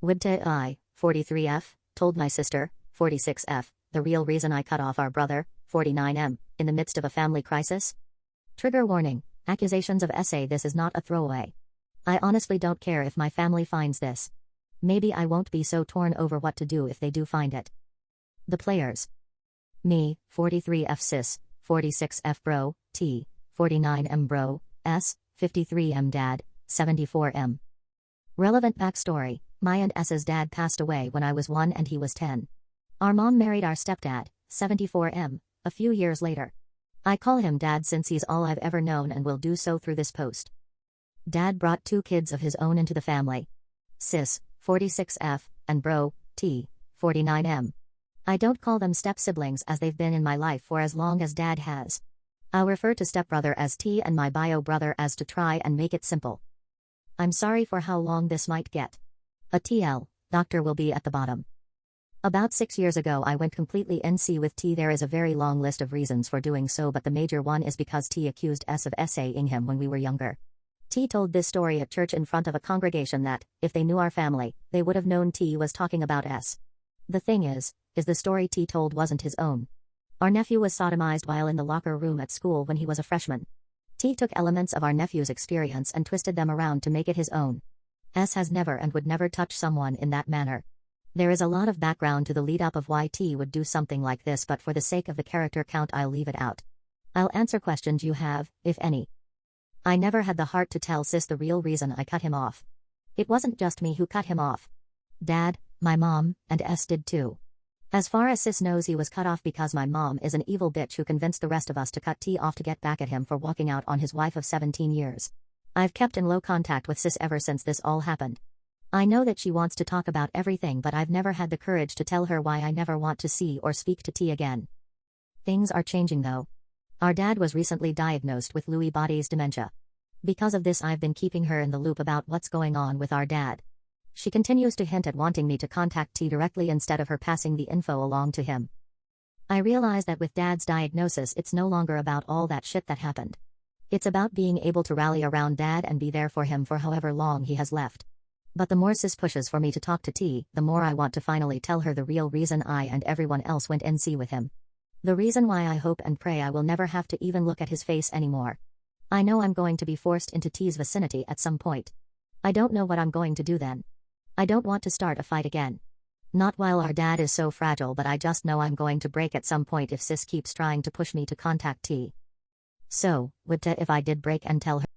WIBTA I, 43F, told my sister, 46F, the real reason I cut off our brother, 49M, in the midst of a family crisis. Trigger warning, accusations of SA. This is not a throwaway. I honestly don't care if my family finds this. Maybe I won't be so torn over what to do if they do find it. The players. Me, 43F sis, 46F bro, T, 49M bro, S, 53M dad, 74M. Relevant backstory, my and S's dad passed away when I was 1 and he was 10. Our mom married our stepdad, 74M, a few years later. I call him dad since he's all I've ever known and will do so through this post. Dad brought 2 kids of his own into the family. Sis, 46F, and bro, T, 49M. I don't call them step-siblings as they've been in my life for as long as dad has. I'll refer to stepbrother as T and my bio brother as to try and make it simple. I'm sorry for how long this might get. A TL, doctor will be at the bottom. About 6 years ago I went completely NC with T. There is a very long list of reasons for doing so, but the major one is because T accused S of SA-ing him when we were younger. T told this story at church in front of a congregation that, if they knew our family, they would have known T was talking about S. The thing is the story T told wasn't his own. Our nephew was sodomized while in the locker room at school when he was a freshman. T took elements of our nephew's experience and twisted them around to make it his own. S has never and would never touch someone in that manner. There is a lot of background to the lead-up of why T would do something like this, but for the sake of the character count I'll leave it out. I'll answer questions you have, if any. I never had the heart to tell sis the real reason I cut him off. It wasn't just me who cut him off. Dad, my mom, and S did too. As far as sis knows, he was cut off because my mom is an evil bitch who convinced the rest of us to cut T off to get back at him for walking out on his wife of 17 years. I've kept in low contact with sis ever since this all happened. I know that she wants to talk about everything, but I've never had the courage to tell her why I never want to see or speak to T again. Things are changing though. Our dad was recently diagnosed with Lewy bodies dementia. Because of this I've been keeping her in the loop about what's going on with our dad. She continues to hint at wanting me to contact T directly instead of her passing the info along to him. I realize that with dad's diagnosis it's no longer about all that shit that happened. It's about being able to rally around dad and be there for him for however long he has left. But the more sis pushes for me to talk to T, the more I want to finally tell her the real reason I and everyone else went NC with him. The reason why I hope and pray I will never have to even look at his face anymore. I know I'm going to be forced into T's vicinity at some point. I don't know what I'm going to do then. I don't want to start a fight again. Not while our dad is so fragile, but I just know I'm going to break at some point if sis keeps trying to push me to contact T. So, WIBTA, if I did break and tell her